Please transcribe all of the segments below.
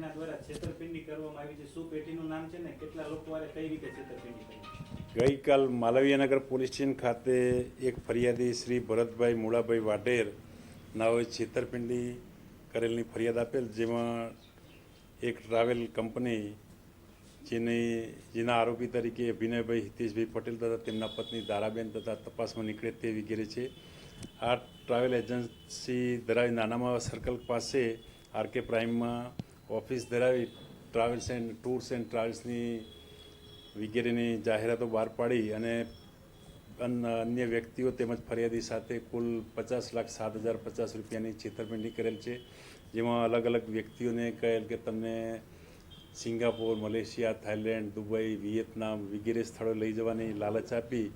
એના દ્વારા છેતરપિંડી કરવામાં આવી છે, શું પેટીનું નામ છે ને કેટલા લોકો વાળે કઈ રીતે છેતરપિંડી કરી? ગઈકાલ માલવીયાનગર પોલીસ સ્ટેશન ખાતે એક ફરિયાદી શ્રી ભરતભાઈ મૂળાભાઈ વાઢેર નાઓએ છેતરપિંડી કરેલની ફરિયાદ આપેલ, જેમાં એક ટ્રાવેલ કંપની જેના આરોપી તરીકે અભિનયભાઈ હિતેશભાઈ પટેલ તથા તેમના પત્ની દારાબેન તથા તપાસમાં નીકળે તે વગેરે છે. આ ટ્રાવેલ એજન્સી ધરાવી નાનામાં સર્કલ પાસે આરકે પ્રાઇમમાં ઓફિસ ધરાવી ટ્રાવેલ્સ એન્ડ ટૂર્સ એન્ડ ટ્રાવેલ્સની વગેરેની જાહેરાતો બહાર પાડી અને અન્ય વ્યક્તિઓ તેમજ ફરિયાદી સાથે કુલ 50,07,050 રૂપિયાની છેતરપિંડી કરેલ છે. જેમાં અલગ અલગ વ્યક્તિઓને કહેલ કે તમને Singapore, Malaysia, Thailand, Dubai, Vietnam વગેરે સ્થળો લઈ જવાની લાલચ આપી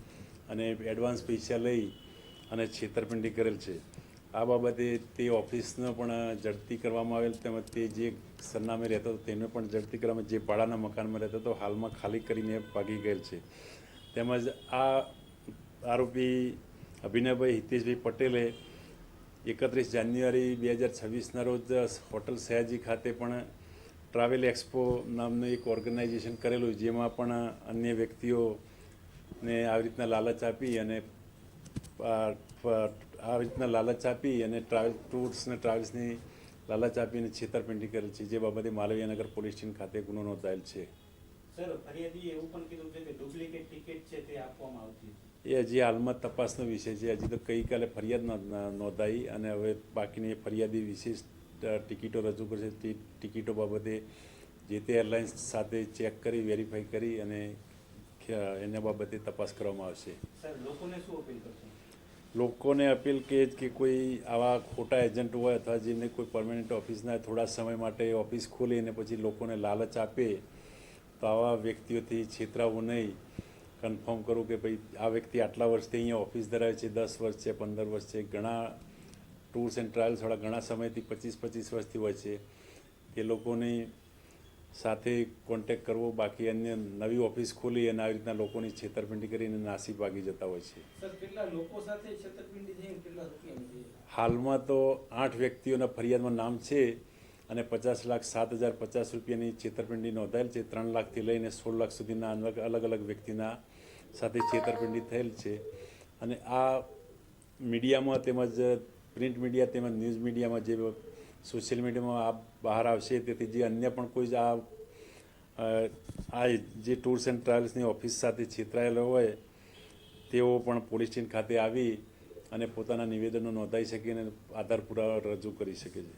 અને એડવાન્સ પૈસા લઈ અને છેતરપિંડી કરેલ છે. આ બાબતે તે ઓફિસને પણ ઝડપી કરવામાં આવેલ, તેમજ તે જે સરનામે રહેતો હતો તેને પણ ઝડપી કરવામાં, જે ભાડાના મકાનમાં રહેતો હતો હાલમાં ખાલી કરીને ભાગી ગયેલ છે. તેમજ આ આરોપી અભિનયભાઈ હિતેશભાઈ પટેલે 31 જાન્યુઆરી 2026ના રોજ હોટલ સયાજી ખાતે પણ ટ્રાવેલ એક્સપો નામનું એક ઓર્ગેનાઇઝેશન કરેલું, જેમાં પણ અન્ય વ્યક્તિઓને આવી રીતના લાલચ આપી અને ટ્રાવેલ ટૂર્સ અને ટ્રાવેલ્સની લાલચ આપીને છેતરપિંડી કરેલ છે, જે બાબતે માલવીયાનગર પોલીસ સ્ટેશન ખાતે ગુનો નોંધાયેલ છે. સર, ફરિયાદીએ એવું પણ કીધું છે કે ડુપ્લિકેટ ટિકિટ છે તે આપવામાં આવતી એ હજી હાલમાં તપાસનો વિષય છે. હજી તો ગઈકાલે ફરિયાદ નોંધાઈ અને હવે બાકીની ફરિયાદી વિશેષ ટિકિટો રજૂ કરશે. તે ટિકિટો બાબતે જે તે એરલાઇન્સ સાથે ચેક કરી વેરીફાઈ કરી અને એના બાબતે તપાસ કરવામાં આવશે. સર, લોકોને શું અપીલ કરશો? લોકોને અપીલ કે કોઈ આવા ખોટા એજન્ટ હોય અથવા જેમને કોઈ પરમેનન્ટ ઓફિસના થોડા સમય માટે ઓફિસ ખોલી અને પછી લોકોને લાલચ આપે તો આવા વ્યક્તિઓથી છેતરાવું નહીં. કન્ફર્મ કરું કે ભાઈ આ વ્યક્તિ આટલા વર્ષથી અહીંયા ઓફિસ ધરાવે છે, 10 વર્ષ છે, 15 વર્ષ છે, ઘણા ટૂર્સ એન્ડ ટ્રાવેલ્સવાળા ઘણા સમયથી 25 વર્ષથી હોય છે. એ લોકોની સાથે કોન્ટેક્ટ કરવો, બાકી અન્ય નવી ઓફિસ ખોલી અને આવી રીતના લોકોની છેતરપિંડી કરીને નાસી ભાગી જતા હોય છે. સર, કેટલા લોકો સાથે છેતરપિંડી થઈ, કેટલા રૂપિયાની? હાલમાં તો 8 વ્યક્તિઓના ફરિયાદમાં નામ છે અને 50,07,050 રૂપિયાની છેતરપિંડી નોંધાયેલ છે. 3 લાખથી લઈને 16 લાખ સુધીના અલગ અલગ વ્યક્તિના સાથે છેતરપિંડી થયેલ છે. અને આ મીડિયામાં તેમજ પ્રિન્ટ મીડિયા તેમજ ન્યૂઝ મીડિયામાં જે સોશિયલ મીડિયામાં આ બહાર આવશે, તેથી જે અન્ય પણ કોઈ આ જે ટૂર્સ એન્ડ ટ્રાવેલ્સની ઓફિસ સાથે છેતરાયેલો હોય તેઓ પણ પોલીસ સ્ટેશન ખાતે આવી અને પોતાના નિવેદનો નોંધાવી શકે અને આધાર પુરાવા રજૂ કરી શકે છે.